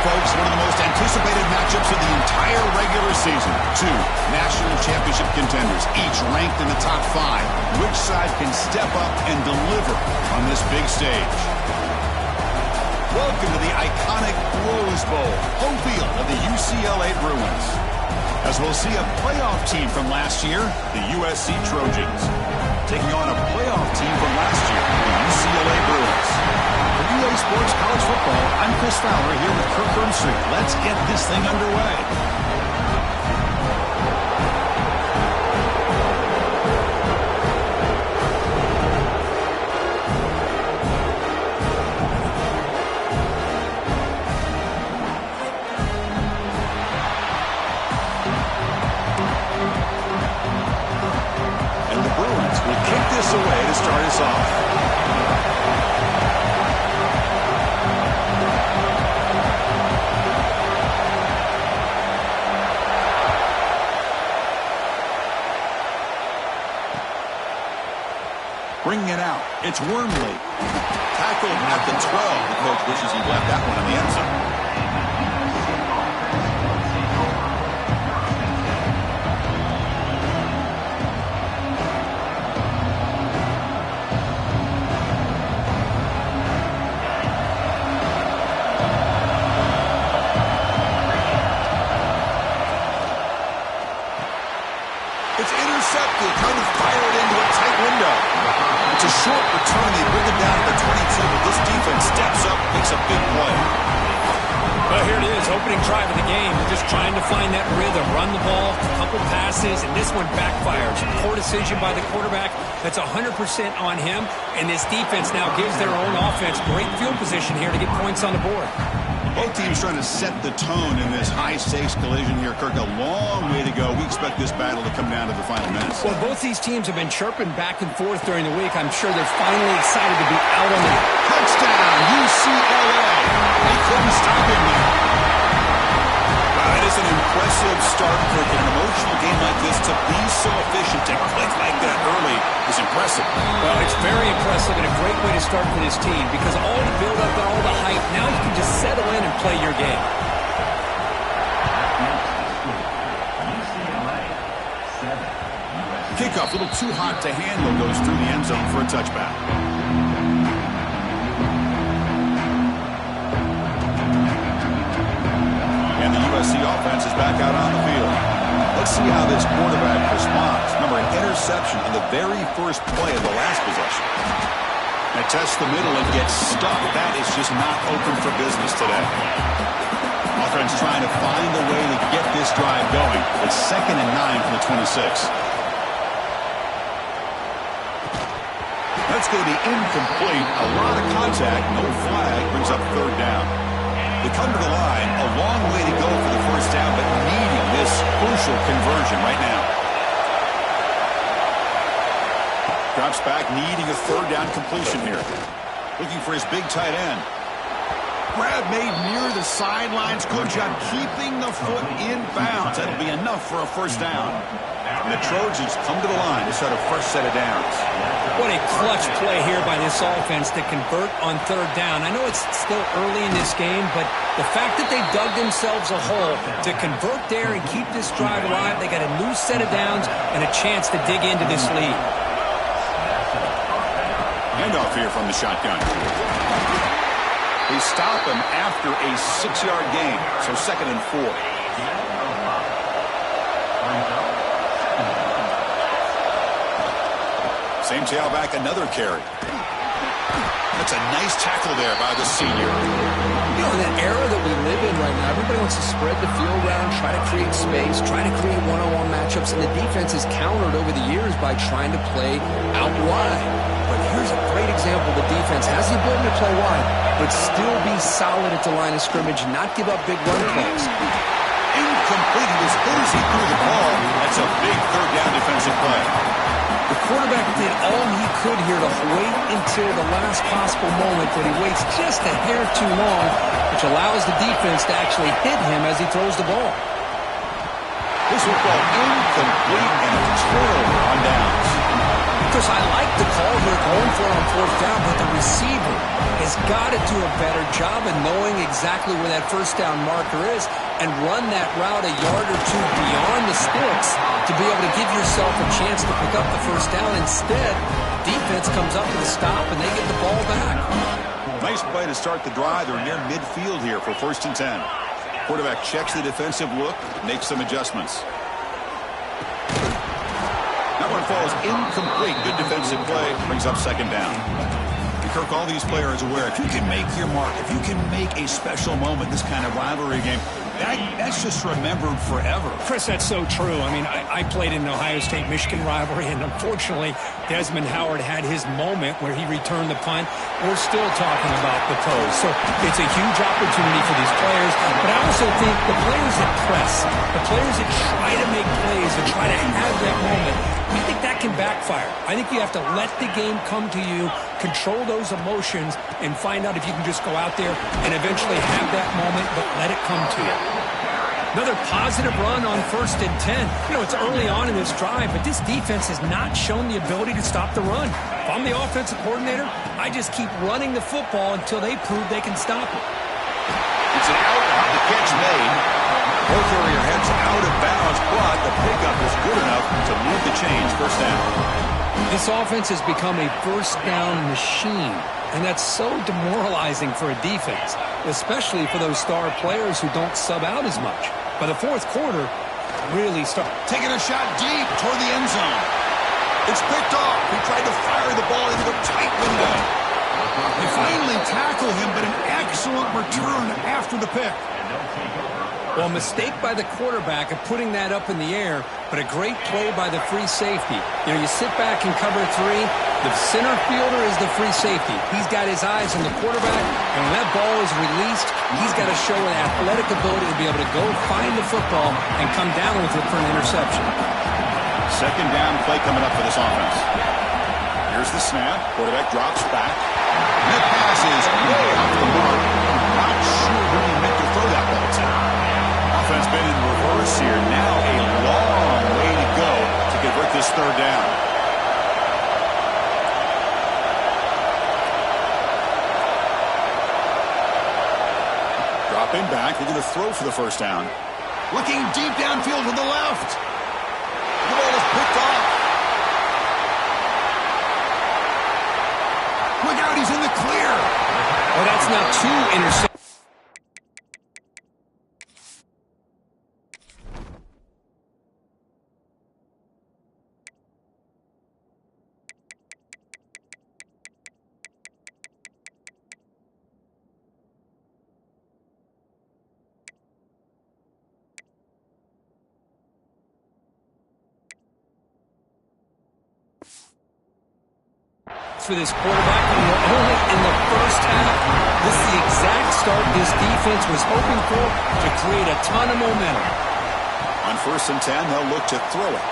folks, one of the most anticipated matchups of the entire regular season. Two national championship contenders, each ranked in the top 5. Which side can step up and deliver on this big stage? Welcome to the iconic Rose Bowl, home field of the UCLA Bruins. As we'll see a playoff team from last year, the USC Trojans, taking on a playoff team from last year, the UCLA Bruins. For UA Sports College Football, I'm Chris Fowler here with Kirk Herbstreit. Let's get this thing underway. Away to start us off. Bringing it out, it's Wormley. Tackled at the 12. The coach wishes he left that one in the end zone. Trying to fire it into a tight window. It's a short return. They bring it down to the 22, but this defense steps up, makes a big play. Well, here it is, opening drive of the game. They're just trying to find that rhythm, run the ball, a couple passes, and this one backfires. Poor decision by the quarterback. That's 100% on him, and this defense now gives their own offense great field position here to get points on the board. Both teams trying to set the tone in this high-stakes collision here. Kirk, a long way to go. We expect this battle to come down to the final minutes. Well, both these teams have been chirping back and forth during the week. I'm sure they're finally excited to be out on the touchdown, UCLA. They couldn't stop him there. Wow, that is an impressive start for an emotional game like this. To be so efficient, to click like that early is impressive. Well, it's very impressive and a great way to start for this team because all the build-up and all the hype, now you can just settle in and play your game. Kickoff, a little too hot to handle, goes through the end zone for a touchback. And the USC offense is back out on the field. Let's see how this quarterback responds. Remember, an interception on the very first play of the last possession. Now tests the middle and gets stuck. That is just not open for business today. Offense trying to find a way to get this drive going. It's 2nd and 9 from the 26. That's going to be incomplete. A lot of contact. No flag. Brings up 3rd down. They come to the line. A long way to go for the first down, but needing this crucial conversion right now. Drops back, needing a 3rd down completion here. Looking for his big tight end. Grab made near the sidelines. Good job keeping the foot in bounds. That'll be enough for a first down. And the Trojans come to the line to start a fresh set of downs. What a clutch play here by this offense to convert on 3rd down. I know it's still early in this game, but the fact that they dug themselves a hole to convert there and keep this drive alive, they got a new set of downs and a chance to dig into this lead. Handoff here from the shotgun. They stop him after a 6-yard gain, so 2nd and 4. Same tailback, another carry. That's a nice tackle there by the senior. You know, in the era that we live in right now, everybody wants to spread the field around, try to create space, try to create one-on-one matchups, and the defense is countered over the years by trying to play out wide. But here's a great example. The defense has the ability to play wide, but still be solid at the line of scrimmage, not give up big run plays. Incomplete. He was busy through the ball. That's a big 3rd down defensive play. The quarterback did all he could here to wait until the last possible moment, but he waits just a hair too long, which allows the defense to actually hit him as he throws the ball. This will fall incomplete and a turnover on downs. Chris, I like the call here going for it on fourth down, but the receiver has got to do a better job of knowing exactly where that first down marker is and run that route a yard or two beyond the sticks to be able to give yourself a chance to pick up the first down. Instead, defense comes up with a stop and they get the ball back. Nice play to start the drive. They're near midfield here for 1st and 10. Quarterback checks the defensive look, makes some adjustments. That one falls incomplete. Good defensive play. Brings up 2nd down. Kirk, all these players aware, if you can make your mark, if you can make a special moment, this kind of rivalry game, that's just remembered forever. Chris, that's so true. I mean, I played in the Ohio State-Michigan rivalry, and unfortunately, Desmond Howard had his moment where he returned the punt. We're still talking about the pose. So it's a huge opportunity for these players, but I also think the players that press, the players that try to make plays and try to have that moment, I think that can backfire. I think you have to let the game come to you, control those emotions, and find out if you can just go out there and eventually have that moment, but let it come to you. Another positive run on 1st and 10. You know, it's early on in this drive, but this defense has not shown the ability to stop the run. If I'm the offensive coordinator, I just keep running the football until they prove they can stop it. It's an out route. The catch made. Both earlier heads out of bounds, but the pickup is good enough to move the chains. 1st down. This offense has become a first down machine, and that's so demoralizing for a defense, especially for those star players who don't sub out as much. By the 4th quarter, really start Taking a shot deep toward the end zone. It's picked off. He tried to fire the ball into a tight window. They finally tackle him, but an excellent return after the pick. Well, a mistake by the quarterback of putting that up in the air, but a great play by the free safety. You know, you sit back in cover 3, the center fielder is the free safety. He's got his eyes on the quarterback, and when that ball is released, he's got to show an athletic ability to be able to go find the football and come down with it for an interception. 2nd down play coming up for this offense. Here's the snap. Quarterback drops back. And that pass is way off the mark. Not sure who he meant to throw that ball to. Offense been in reverse here. Now a long way to go to convert this 3rd down. Dropping back. They're going to throw for the 1st down. Looking deep downfield to the left. The ball is picked off. Look out, he's in the clear. Well, that's now 2 interceptions. For this quarterback, and we're only in the 1st half. This is the exact start this defense was hoping for to create a ton of momentum. On 1st and 10, they'll look to throw it.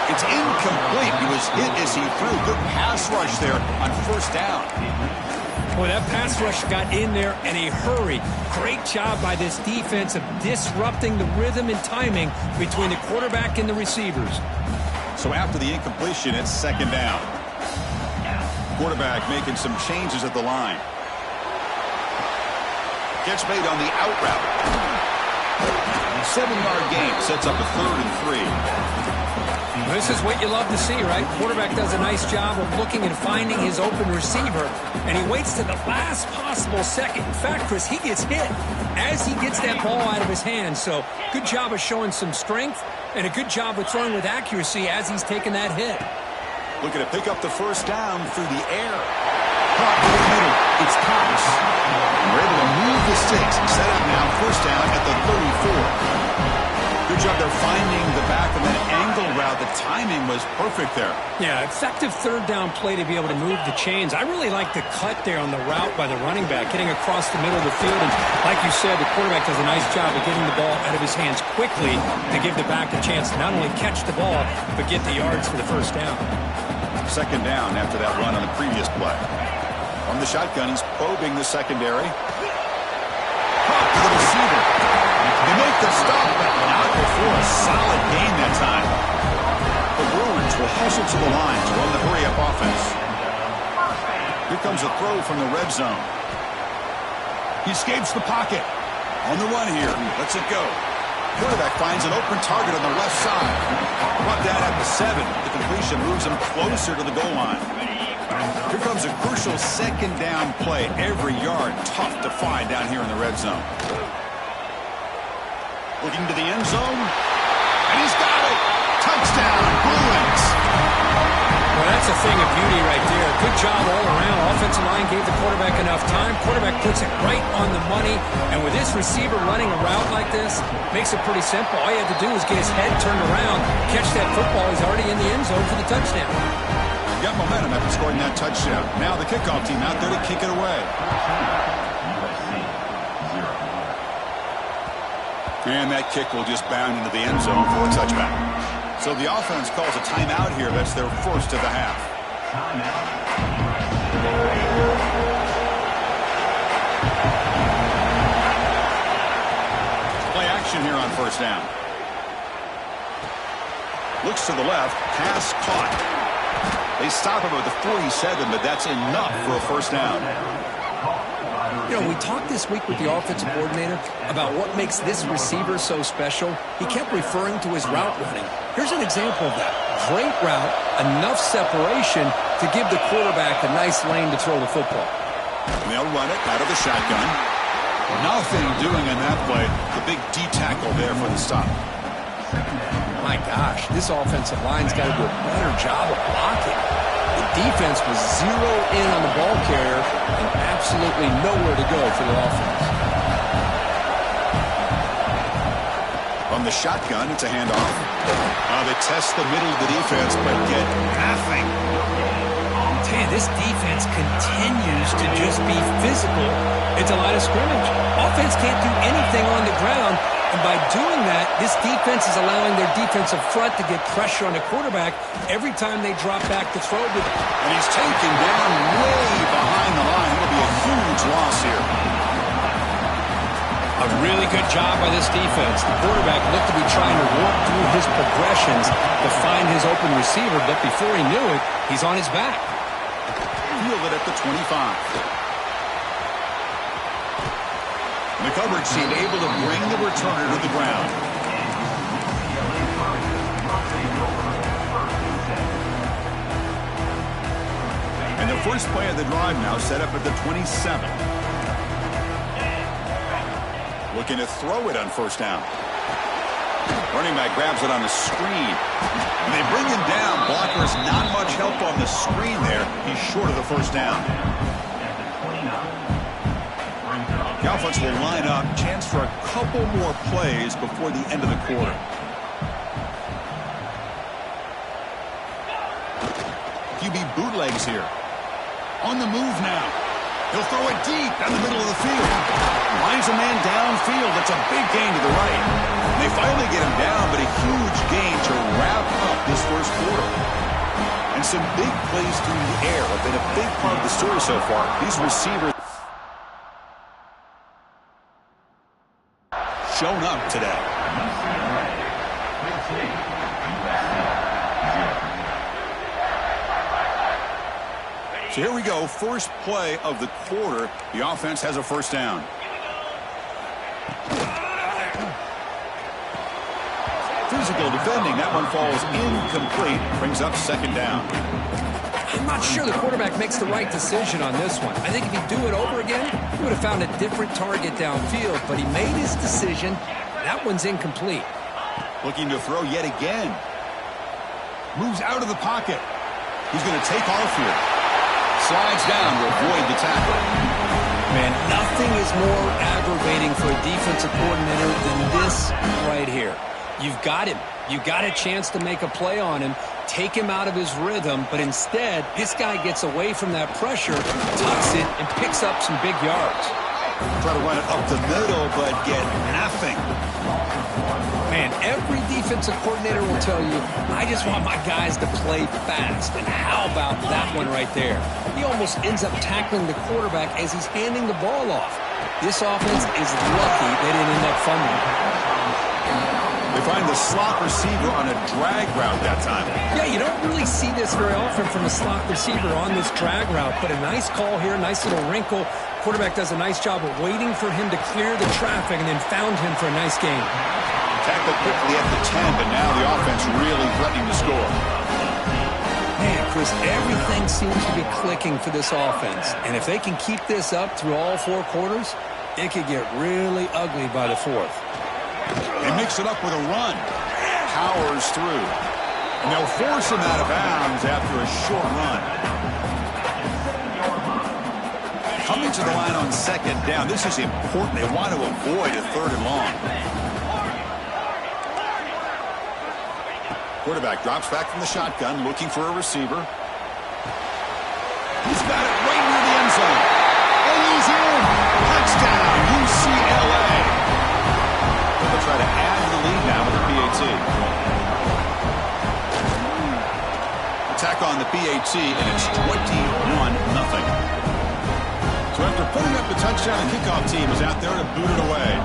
It's incomplete. He was hit as he threw. Good pass rush there on 1st down. Boy, that pass rush got in there in a hurry. Great job by this defense of disrupting the rhythm and timing between the quarterback and the receivers. So after the incompletion, it's 2nd down. Quarterback making some changes at the line. Catch made on the out route. 7-yard gain sets up a 3rd and 3. This is what you love to see, right? Quarterback does a nice job of looking and finding his open receiver, and he waits to the last possible second. In fact, Chris, he gets hit as he gets that ball out of his hands. So good job of showing some strength and a good job of throwing with accuracy as he's taking that hit. Looking to pick up the 1st down through the air. Caught in the middle. It's Thomas. We're able to move the sticks. Set up now. 1st down at the 34. Good job there finding the back of that angle route. The timing was perfect there. Yeah, effective 3rd down play to be able to move the chains. I really like the cut there on the route by the running back, getting across the middle of the field. And like you said, the quarterback does a nice job of getting the ball out of his hands quickly to give the back a chance to not only catch the ball, but get the yards for the 1st down. 2nd down after that run on the previous play. From the shotgun, he's probing the secondary. Caught to the receiver. They make the stop, but not before a solid gain that time. The the Bruins will hustle to the line to run the hurry-up offense. Here comes a throw from the red zone. He escapes the pocket. On the run here. Lets it go. Quarterback finds an open target on the left side. Brought down at the 7. The completion moves him closer to the goal line. Here comes a crucial second down play. Every yard tough to find down here in the red zone. Looking to the end zone. And he's got it. Touchdown, Bruins. Well, that's a thing of beauty right there. Good job all around. Offensive line gave the quarterback enough time. Quarterback puts it right on the money. And with this receiver running a route like this, makes it pretty simple. All you have to do is get his head turned around, catch that football. He's already in the end zone for the touchdown. Got momentum after scoring that touchdown. Now the kickoff team out there to kick it away. And that kick will just bound into the end zone for a touchback. So the offense calls a timeout here. That's their first of the half. Play action here on first down. Looks to the left. Pass caught. They stop him at the 47, but that's enough for a first down. You know, we talked this week with the offensive coordinator about what makes this receiver so special. He kept referring to his route running. Here's an example of that. Great route, enough separation to give the quarterback a nice lane to throw the football. And they'll run it out of the shotgun. Nothing doing in that play. The big D tackle there for the stop. My gosh, this offensive line's got to do a better job of blocking. The defense was zeroed in on the ball carrier and absolutely nowhere to go for the offense. From the shotgun, it's a handoff. They test the middle of the defense, but get nothing. I'll tell you, this defense continues to just be physical at the line of scrimmage. Offense can't do anything on the ground. And by doing that, this defense is allowing their defensive front to get pressure on the quarterback every time they drop back to throw. And he's taken down way behind the line. It'll be a huge loss here. A really good job by this defense. The quarterback looked to be trying to work through his progressions to find his open receiver, but before he knew it, he's on his back. Fielded at the 25. The coverage team able to bring the returner to the ground. And the first play of the drive now set up at the 27. Looking to throw it on first down. Running back grabs it on the screen. And they bring him down. Blockers not much help on the screen there. He's short of the first down. The offense will line up. Chance for a couple more plays before the end of the quarter. QB bootlegs here. On the move now. He'll throw it deep down the middle of the field. Lines a man downfield. That's a big gain to the right. They finally get him down, but a huge gain to wrap up this first quarter. And some big plays through the air have been a big part of the story so far. These receivers shown up today. So here we go, first play of the quarter. The offense has a first down. Physical defending, that one falls incomplete, brings up second down. I'm not sure the quarterback makes the right decision on this one. I think if he'd do it over again, he would have found a different target downfield, but he made his decision. That one's incomplete. Looking to throw yet again. Moves out of the pocket. He's going to take off here. Slides down to avoid the tackle. Man, nothing is more aggravating for a defensive coordinator than this right here. You've got him. You got a chance to make a play on him, take him out of his rhythm, but instead, this guy gets away from that pressure, tucks it, and picks up some big yards. Try to run it up the middle, but get nothing. Man, every defensive coordinator will tell you, I just want my guys to play fast. And how about that one right there? He almost ends up tackling the quarterback as he's handing the ball off. This offense is lucky they didn't end up fumbling. They find the slot receiver on a drag route that time. Yeah, you don't really see this very often from a slot receiver on this drag route, but a nice call here, nice little wrinkle. Quarterback does a nice job of waiting for him to clear the traffic and then found him for a nice gain. Tackled quickly at the 10, but now the offense really threatening to score. Man, Chris, everything seems to be clicking for this offense. And if they can keep this up through all 4 quarters, it could get really ugly by the 4th. They mix it up with a run. Powers through. And they'll force him out of bounds after a short run. Coming to the line on 2nd down. This is important. They want to avoid a 3rd and long. Quarterback drops back from the shotgun, looking for a receiver. He's got it right near the end zone. And he's in. Touchdown, UCLA. They'll try to add to the lead now with the PAT. Attack on the PAT, and it's 21-0. So after putting up the touchdown, the kickoff team is out there to boot it away.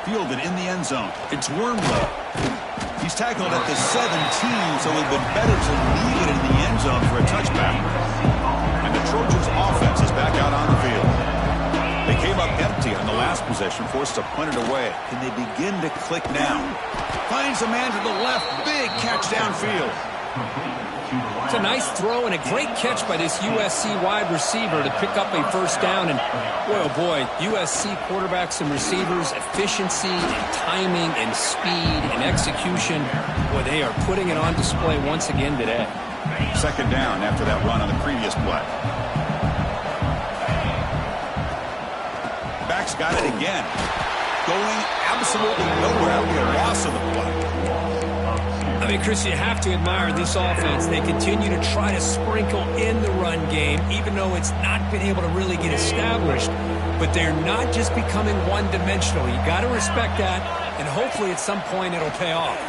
Fielded in the end zone. It's Wormley. He's tackled at the 17, so it would have been better to leave it in the end zone for a touchback. And the Trojans' offense is back out on the field. They came up empty on the last possession, forced to punt it away. Can they begin to click now? Finds a man to the left. Big catch downfield. It's a nice throw and a great catch by this USC wide receiver to pick up a 1st down. And boy, oh boy, USC quarterbacks and receivers, efficiency and timing and speed and execution. Boy, they are putting it on display once again today. 2nd down after that run on the previous play. Back's got it again. Going absolutely nowhere with a loss of the play. I mean, Chris, you have to admire this offense. They continue to try to sprinkle in the run game, even though it's not been able to really get established. But they're not just becoming one-dimensional. You got to respect that, and hopefully at some point it'll pay off.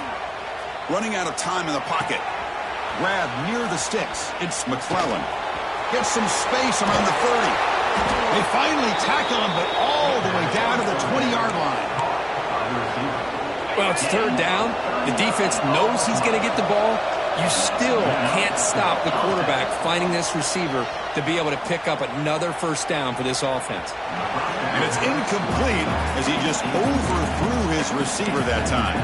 Running out of time in the pocket. Grab near the sticks. It's McClellan. Gets some space around the 30. They finally tackle him, but all the way down to the 20-yard line. Well, it's 3rd down. The defense knows he's going to get the ball. You still can't stop the quarterback finding this receiver to be able to pick up another 1st down for this offense. And it's incomplete as he just overthrew his receiver that time.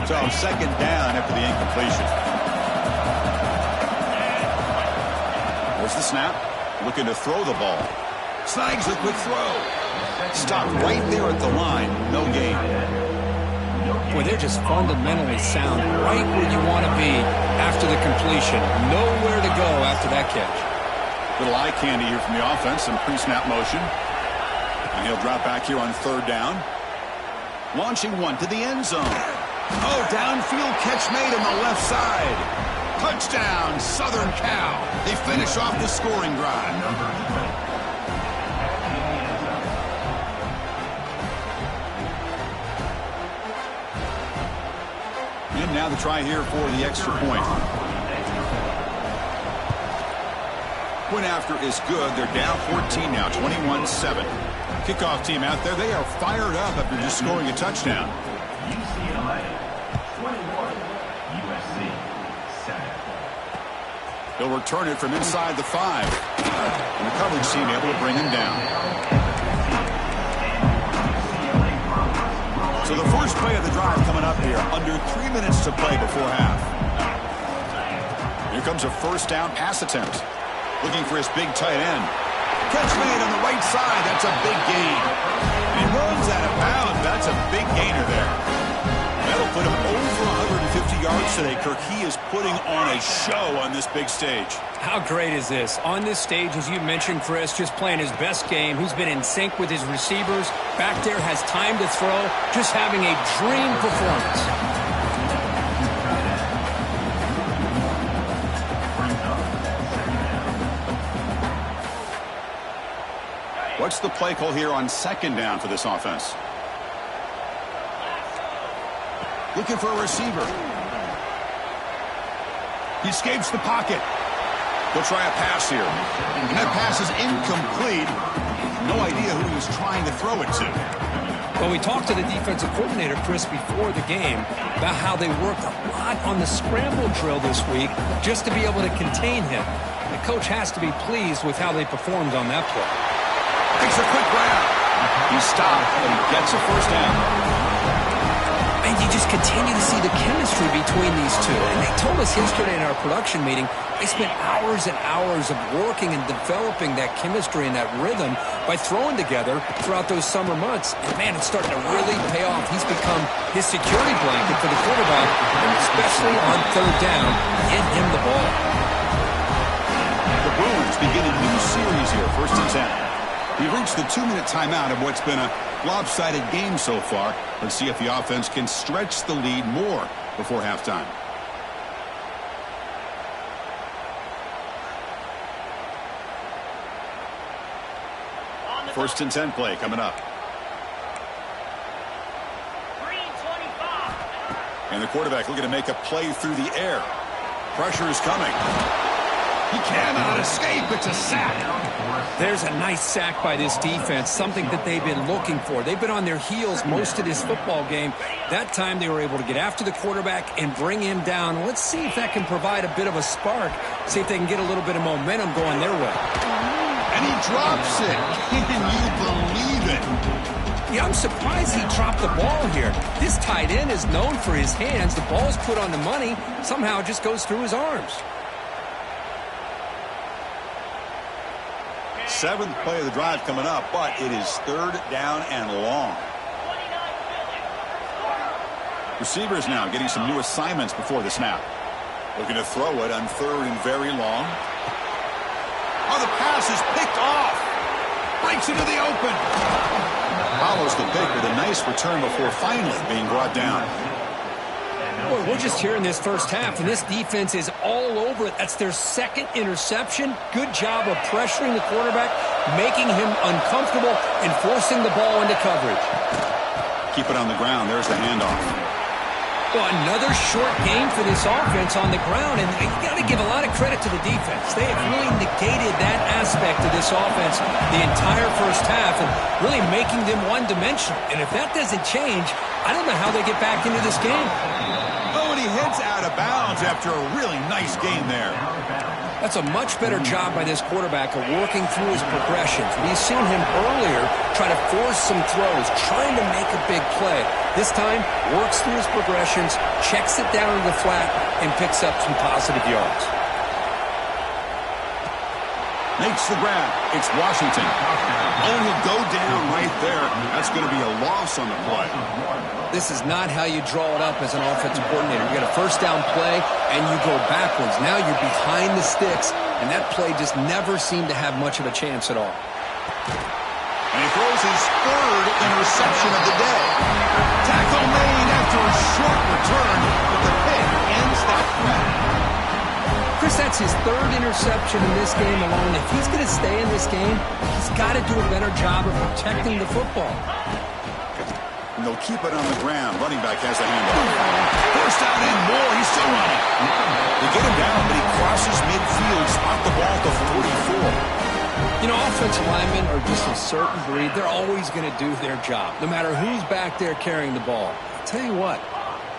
So 2nd down after the incompletion. There's the snap. Looking to throw the ball. Snags a quick throw. Stopped right there at the line. No gain. Boy, they're just fundamentally sound right where you want to be after the completion. Nowhere to go after that catch. Little eye candy here from the offense. Some pre-snap motion. And he'll drop back here on 3rd down. Launching one to the end zone. Oh, downfield catch made on the left side. Touchdown, Southern Cal. They finish off the scoring drive. And now the try here for the extra point. Point after is good. They're down 14 now, 21-7. Kickoff team out there. They are fired up after just scoring a touchdown. UCLA 21, USC 7. He'll return it from inside the 5. And the coverage team able to bring him down. So the first play of the drive coming up here. Under 3 minutes to play before half. Here comes a 1st down pass attempt. Looking for his big tight end. Catch made on the right side. That's a big gain. And he runs out of bounds. That's a big gainer there. That'll put him over 150 yards today, Kirk. He is putting on a show on this big stage. How great is this? On this stage, as you mentioned, Chris, just playing his best game. He's been in sync with his receivers. Back there, has time to throw. Just having a dream performance. What's the play call here on 2nd down for this offense? Looking for a receiver. He escapes the pocket. He'll try a pass here. And that pass is incomplete. No idea who he was trying to throw it to. Well, we talked to the defensive coordinator, Chris, before the game about how they worked a lot on the scramble drill this week just to be able to contain him. The coach has to be pleased with how they performed on that play. Takes a quick grab. He stopped, but he gets a first down. And you just continue to see the chemistry between these two. And they told us yesterday in our production meeting, they spent hours and hours of working and developing that chemistry and that rhythm by throwing together throughout those summer months. And, man, it's starting to really pay off. He's become his security blanket for the quarterback, and especially on third down, get him the ball. The Bruins begin a new series here, 1st and 10. We've reached the 2-minute timeout of what's been a lopsided game so far. Let's see if the offense can stretch the lead more before halftime. First and 10 play coming up. And the quarterback looking to make a play through the air. Pressure is coming. He cannot escape. It's a sack. There's a nice sack by this defense, something that they've been looking for. They've been on their heels most of this football game. That time they were able to get after the quarterback and bring him down. Let's see if that can provide a bit of a spark. See if they can get a little bit of momentum going their way. And he drops it. Can you believe it? Yeah, I'm surprised he dropped the ball here. This tight end is known for his hands. The ball's put on the money. Somehow it just goes through his arms. 7th play of the drive coming up, but it is 3rd down and long. Receivers now getting some new assignments before the snap. Looking to throw it on 3rd and very long. Oh, the pass is picked off. Breaks into the open. Follows the pick with a nice return before finally being brought down. Boy, we're just here in this first half, and this defense is all over it. That's their 2nd interception. Good job of pressuring the quarterback, making him uncomfortable, and forcing the ball into coverage. Keep it on the ground. There's the handoff. Well, another short game for this offense on the ground, and you got to give a lot of credit to the defense. They have really negated that aspect of this offense the entire first half and really making them one-dimensional. And if that doesn't change, I don't know how they get back into this game. Oh, and he heads out of bounds after a really nice game there. That's a much better job by this quarterback of working through his progressions. We've seen him earlier try to force some throws, trying to make a big play. This time, works through his progressions, checks it down to the flat, and picks up some positive yards. Makes the grab. It's Washington. Oh, he'll go down right there. That's going to be a loss on the play. This is not how you draw it up as an offensive coordinator. You get a first down play, and you go backwards. Now you're behind the sticks, and that play just never seemed to have much of a chance at all. And he throws his 3rd interception of the day. Tackle made after a short return, but the pick ends that threat. Chris, that's his 3rd interception in this game alone. If he's going to stay in this game, he's got to do a better job of protecting the football. And they'll keep it on the ground. Running back has the handoff. First down and more. He's still running. They get him down, but he crosses midfield. Spot the ball to 44. You know, offensive linemen are just a certain breed. They're always going to do their job, no matter who's back there carrying the ball. I'll tell you what,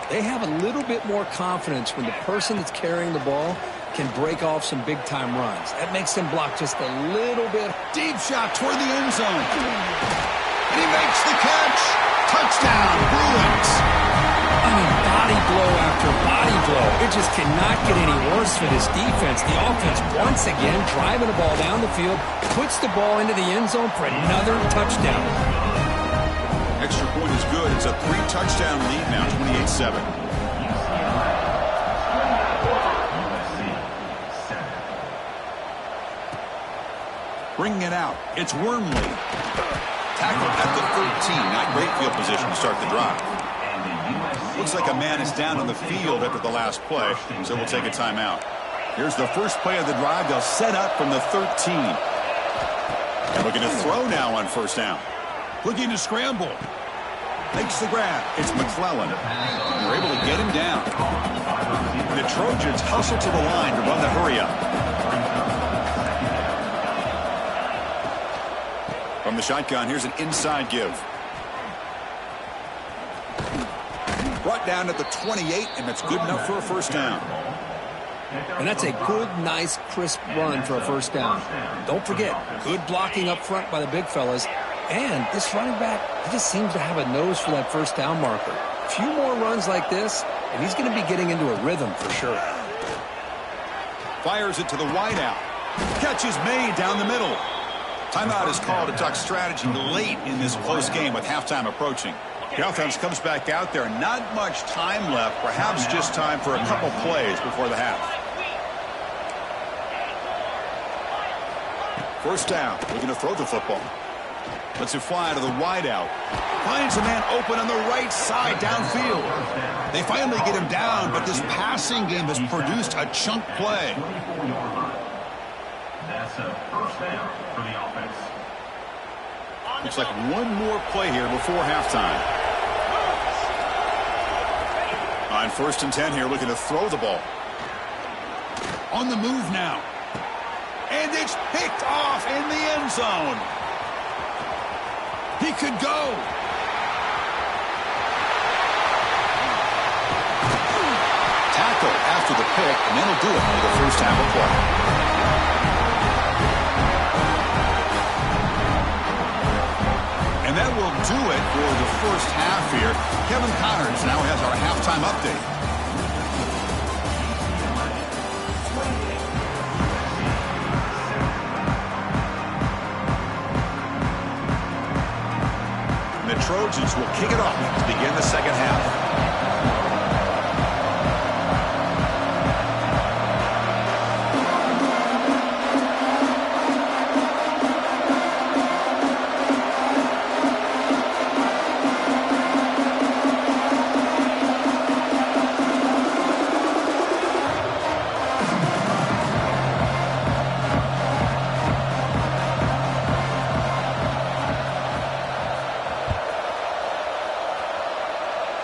they have a little bit more confidence when the person that's carrying the ball can break off some big-time runs. That makes them block just a little bit. Deep shot toward the end zone. And he makes the catch. Touchdown, Bruins. I mean, body blow after body blow. It just cannot get any worse for this defense. The offense, once again, driving the ball down the field, puts the ball into the end zone for another touchdown. Extra point is good. It's a 3-touchdown lead now, 28-7. Bringing it out. It's Wormley. Tackled at the 13. Not great field position to start the drive. Looks like a man is down on the field after the last play, so we'll take a timeout. Here's the first play of the drive. They'll set up from the 13. And looking to throw now on first down. Looking to scramble. Makes the grab. It's McClellan. They're able to get him down. The Trojans hustle to the line to run the hurry up. From the shotgun, here's an inside give. Brought down at the 28, and that's good enough for a first down. And that's a good, nice, crisp run for a first down. Don't forget, good blocking up front by the big fellas. And this running back, he just seems to have a nose for that first down marker. A few more runs like this, and he's going to be getting into a rhythm for sure. Fires it to the wideout. Catch is made down the middle. Timeout is called to duck strategy late in this close game with halftime approaching. The offense comes back out there. Not much time left. Perhaps just time for a couple plays before the half. First down. Looking to throw the football. Lets it fly to the wideout. Finds a man open on the right side downfield. They finally get him down, but this passing game has produced a chunk play. That's a first down for the offense. Looks like one more play here before halftime. On 1st and 10 here, looking to throw the ball. On the move now. And it's picked off in the end zone. He could go. Tackle after the pick, and that'll do it for the first half of play. And that will do it for the first half here. Kevin Connors now has our halftime update. The Trojans will kick it off to begin the second half.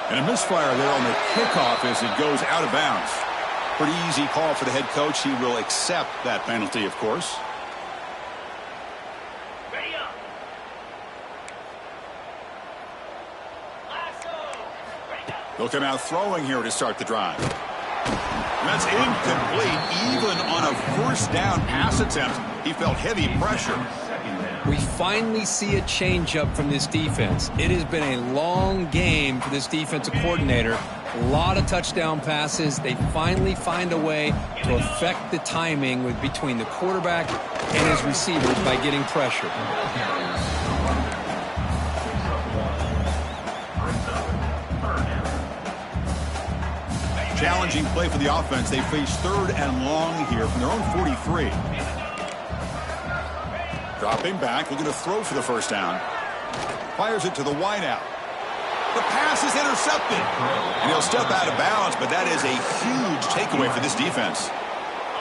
And a misfire there on the kickoff as it goes out of bounds. Pretty easy call for the head coach. He will accept that penalty, of course. Ready up. They'll come out throwing here to start the drive. And that's incomplete. Even on a first down pass attempt, he felt heavy pressure. We finally see a change-up from this defense. It has been a long game for this defensive coordinator. A lot of touchdown passes. They finally find a way to affect the timing between the quarterback and his receivers by getting pressure. Challenging play for the offense. They face 3rd and long here from their own 43. Dropping back, looking to throw for the first down. Fires it to the wideout. The pass is intercepted. And he'll step out of bounds, but that is a huge takeaway for this defense.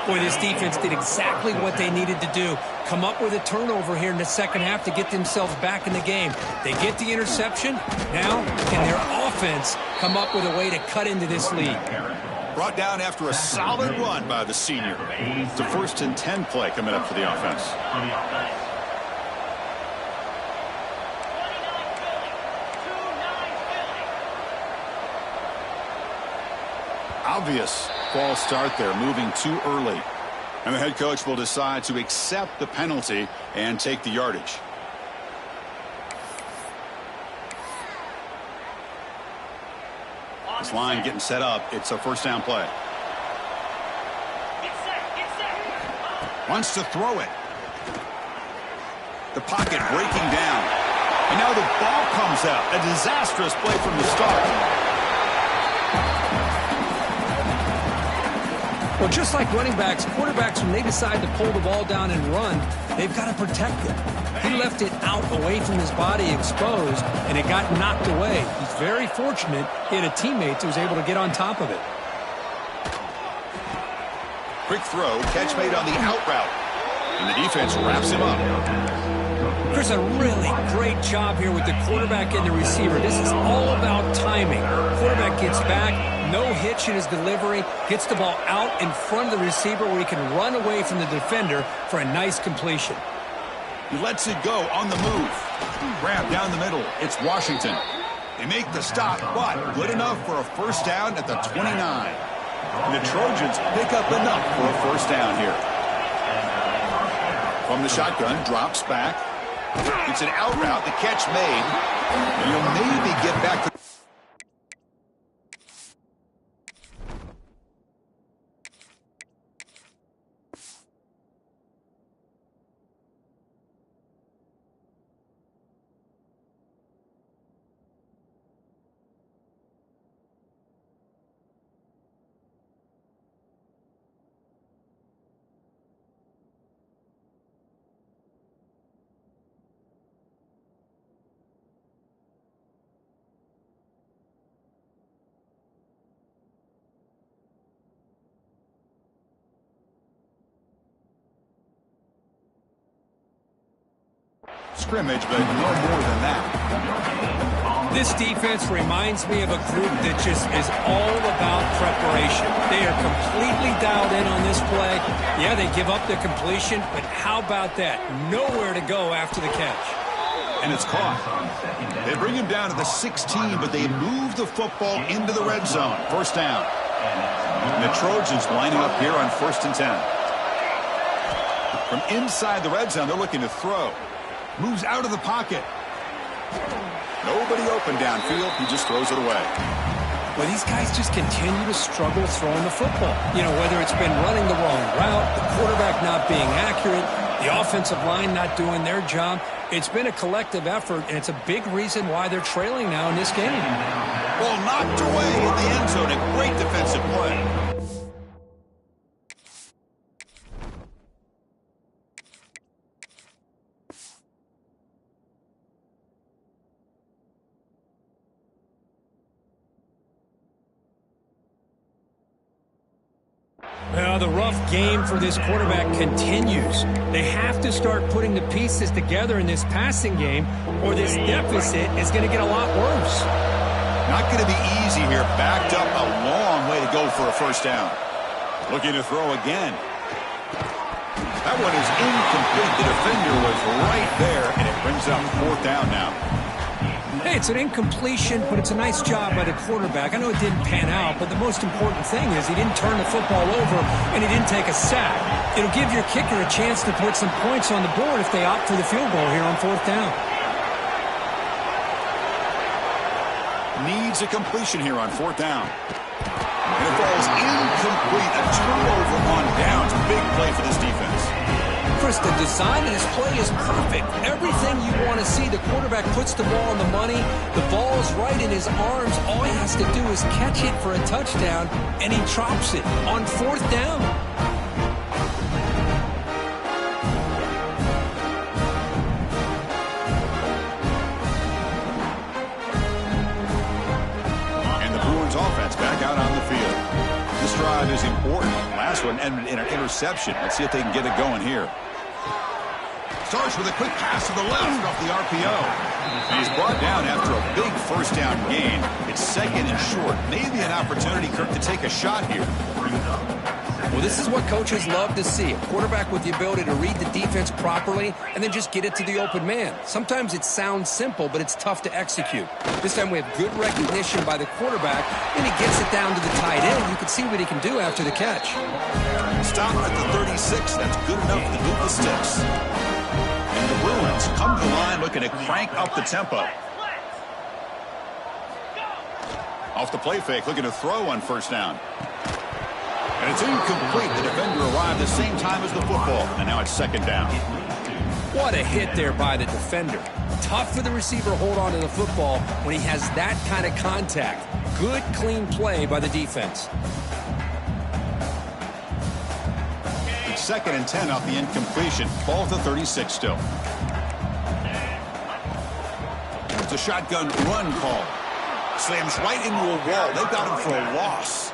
Boy, this defense did exactly what they needed to do. Come up with a turnover here in the second half to get themselves back in the game. They get the interception. Now, can their offense come up with a way to cut into this lead? Brought down after a solid run by the senior. It's a 1st and 10 play coming up for the offense. Obvious false start there, moving too early. And the head coach will decide to accept the penalty and take the yardage. This line getting set up. It's a first down play. Wants to throw it. The pocket breaking down. And now the ball comes out. A disastrous play from the start. Well, just like running backs, quarterbacks, when they decide to pull the ball down and run, they've got to protect it. He left it out away from his body exposed, and it got knocked away. He's very fortunate he had a teammate who was able to get on top of it. Quick throw, catch made on the out route. And the defense wraps him up. Chris, a really great job here with the quarterback and the receiver. This is all about timing. Quarterback gets back, no hitch in his delivery, gets the ball out in front of the receiver where he can run away from the defender for a nice completion. He lets it go on the move. Grab down the middle. It's Washington. They make the stop, but good enough for a first down at the 29. And the Trojans pick up enough for a first down here. From the shotgun, drops back. It's an out route. The catch made. And he'll maybe get back to... scrimmage, but no more than that. This defense reminds me of a group that just is all about preparation. They are completely dialed in on this play. Yeah, they give up the completion, but how about that? Nowhere to go after the catch. And it's caught. They bring him down to the 16, but they move the football into the red zone. First down. And the Trojans lining up here on 1st and 10. From inside the red zone, they're looking to throw. Moves out of the pocket. Nobody open downfield. He just throws it away. Well, these guys just continue to struggle throwing the football. You know, whether it's been running the wrong route, the quarterback not being accurate, the offensive line not doing their job. It's been a collective effort, and it's a big reason why they're trailing now in this game. Ball knocked away in the end zone. A great defensive play. Well, the rough game for this quarterback continues. They have to start putting the pieces together in this passing game, or this deficit is going to get a lot worse. Not going to be easy here. Backed up a long way to go for a first down. Looking to throw again. That one is incomplete. The defender was right there, and it brings up 4th down now. Hey, it's an incompletion, but it's a nice job by the quarterback. I know it didn't pan out, but the most important thing is he didn't turn the football over and he didn't take a sack. It'll give your kicker a chance to put some points on the board if they opt for the field goal here on 4th down. Needs a completion here on 4th down. And it falls incomplete. A turnover on downs. Big play for this defense. Chris, the design of this play is perfect. Everything you want to see. The quarterback puts the ball on the money. The ball is right in his arms. All he has to do is catch it for a touchdown, and he drops it on 4th down. And the Bruins offense back out on the field. This drive is important. Last one ended in an interception. Let's see if they can get it going here. Starts with a quick pass to the left off the RPO. And he's brought down after a big first down gain. It's 2nd and short. Maybe an opportunity, Kirk, to take a shot here. Well, this is what coaches love to see. A quarterback with the ability to read the defense properly and then just get it to the open man. Sometimes it sounds simple, but it's tough to execute. This time we have good recognition by the quarterback, and he gets it down to the tight end. You can see what he can do after the catch. Stop at the 36. That's good enough to move the sticks. And the Bruins come to the line looking to crank up the tempo. Off the play fake, looking to throw on 1st down. And it's incomplete. The defender arrived the same time as the football. And now it's 2nd down. What a hit there by the defender. Tough for the receiver to hold on to the football when he has that kind of contact. Good, clean play by the defense. It's 2nd and 10 off the incompletion. Ball to 36 still. It's a shotgun run call. Slams right into a wall. They got him for a loss.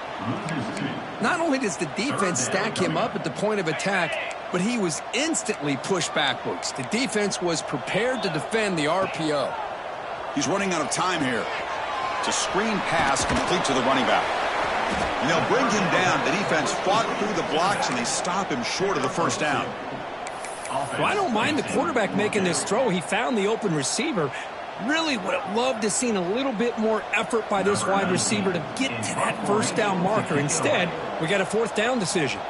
Not only does the defense stack him up at the point of attack, but he was instantly pushed backwards. The defense was prepared to defend the RPO. He's running out of time here. It's a screen pass complete to the running back. And they'll bring him down. The defense fought through the blocks, and they stop him short of the first down. Well, I don't mind the quarterback making this throw. He found the open receiver. Really would have loved to seen a little bit more effort by this wide receiver to get to that first down marker. Instead, we got a fourth down decision.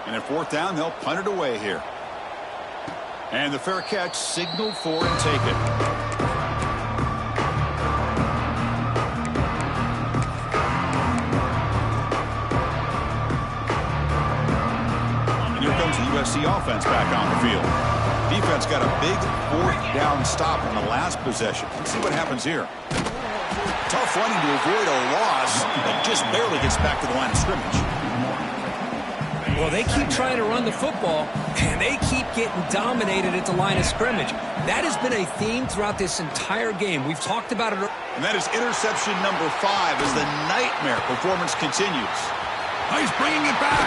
And at fourth down, they'll punt it away here. And the fair catch signaled for and taken. And here comes the USC offense back on the field. Defense got a big fourth down stop on the last possession. Let's see what happens here. Tough running to avoid a loss, but just barely gets back to the line of scrimmage. Well, they keep trying to run the football, and they keep getting dominated at the line of scrimmage. That has been a theme throughout this entire game. We've talked about it. And that is interception number 5 as the nightmare performance continues. Oh, he's bringing it back.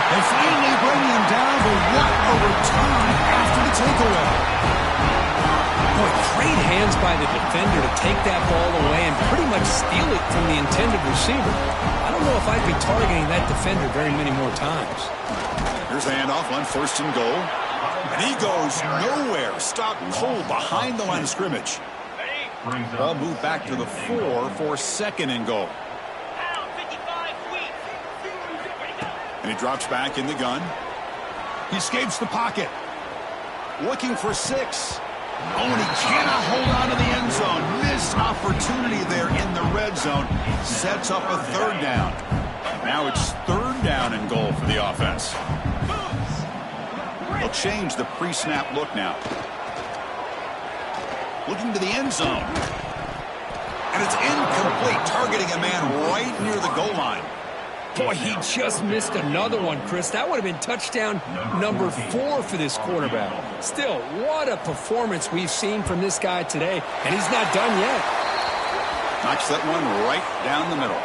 They finally bring him down, but what a return after the takeaway. Boy, great hands by the defender to take that ball away and pretty much steal it from the intended receiver. I don't know if I'd be targeting that defender very many more times. Here's the handoff on first and goal. And he goes nowhere. Stopped cold behind the line of scrimmage. Ball moved back to the 4 for second and goal. And he drops back in the gun. He escapes the pocket. Looking for 6. Oh, and he cannot hold on to the end zone. Missed opportunity there in the red zone. Sets up a third down. Now it's third down and goal for the offense. They'll change the pre-snap look now. Looking to the end zone. And it's incomplete, targeting a man right near the goal line. Boy, he just missed another one, Chris. That would have been touchdown number 4 for this quarterback. Still, what a performance we've seen from this guy today, and he's not done yet. Knocks that one right down the middle.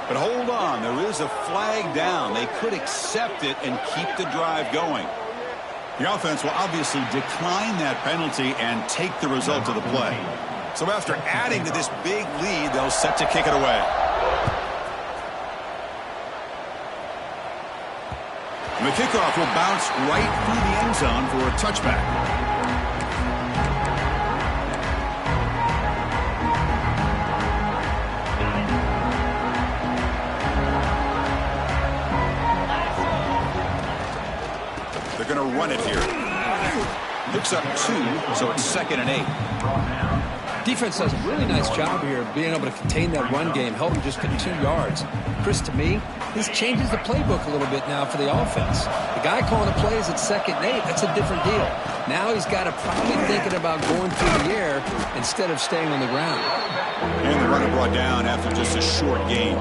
But hold on, there is a flag down. They could accept it and keep the drive going. The offense will obviously decline that penalty and take the result of the play. So after adding to this big lead, they'll set to kick it away. And the kickoff will bounce right through the end zone for a touchback. They're going to run it here. Picks up 2, so it's 2nd and 8. Defense does a really nice job here of being able to contain that run game, held him just to 2 yards. Chris, to me, this changes the playbook a little bit now for the offense. The guy calling the plays at 2nd and 8, that's a different deal. Now he's got to probably thinking about going through the air instead of staying on the ground. And the runner brought down after just a short gain.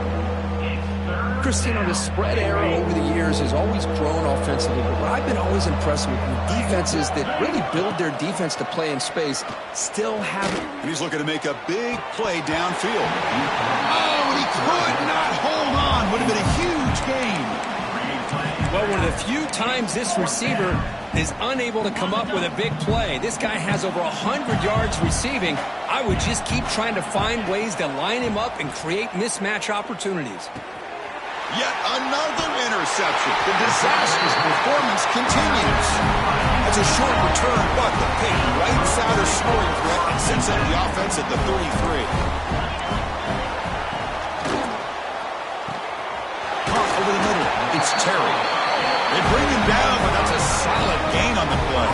Christine, the spread era over the years has always grown offensively, but what I've been always impressed with defenses that really build their defense to play in space still haven't. And he's looking to make a big play downfield. Oh, and he could not hold on. Would have been a huge gain. Well, one of the few times this receiver is unable to come up with a big play. This guy has over 100 yards receiving. I would just keep trying to find ways to line him up and create mismatch opportunities. Yet another interception. The disastrous performance continues. That's a short return, but the pick wipes out a scoring threat and sets up the offense at the 33. Over the middle, it's Terry. They bring him down, but that's a solid gain on the play.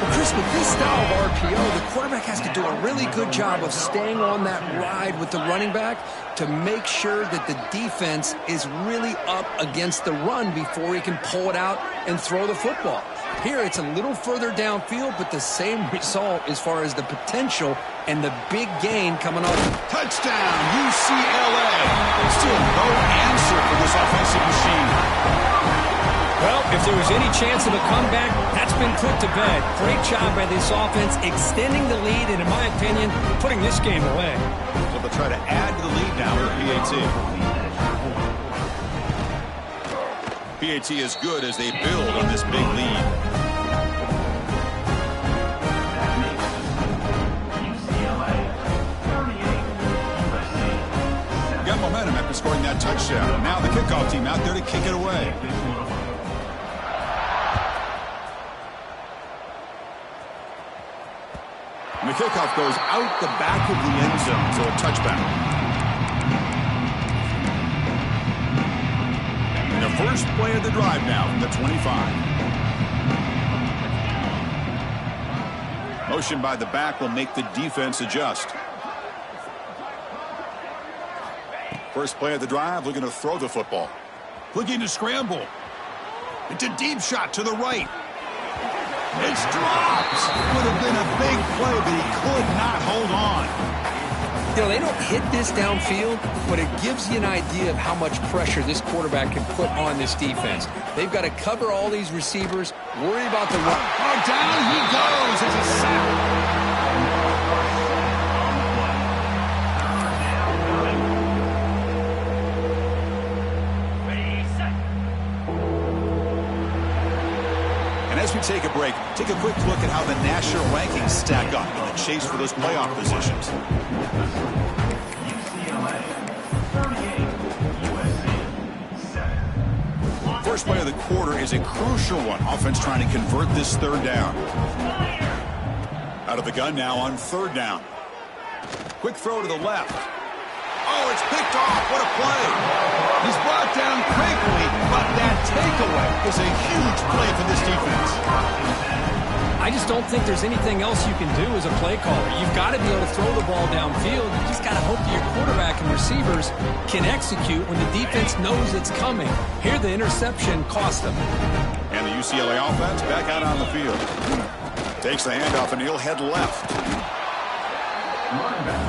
Well, Chris, with this style of RPO, the quarterback has to do a really good job of staying on that ride with the running back to make sure that the defense is really up against the run before he can pull it out and throw the football. Here, it's a little further downfield, but the same result as far as the potential and the big gain coming off. Touchdown, UCLA. Still no answer for this offensive machine. Well, if there was any chance of a comeback, that's been put to bed. Great job by this offense, extending the lead, and in my opinion, putting this game away. So they'll try to add to the lead now with the PAT. PAT is good as they build on this big lead. team out there to kick it away. And the kickoff goes out the back of the end zone, so a touchback. And the first play of the drive now from the 25. Motion by the back will make the defense adjust. First play of the drive, looking to throw the football. Looking to scramble. It's a deep shot to the right. It's dropped. Would have been a big play, but he could not hold on. You know, they don't hit this downfield, but it gives you an idea of how much pressure this quarterback can put on this defense. They've got to cover all these receivers, worry about the run. Oh, down he goes. It's a sack. As we take a break, take a quick look at how the national rankings stack up in the chase for those playoff positions. UCLA, 38, USC, 7. First play of the quarter is a crucial one. Offense trying to convert this third down. Out of the gun now on third down. Quick throw to the left. Oh, it's picked off. What a play. He's brought down quickly, but that takeaway is a huge play for this defense. I just don't think there's anything else you can do as a play caller. You've got to be able to throw the ball downfield. You just got to hope that your quarterback and receivers can execute when the defense knows it's coming. Here, the interception cost them. And the UCLA offense back out on the field. Takes the handoff, and he'll head left. Running back.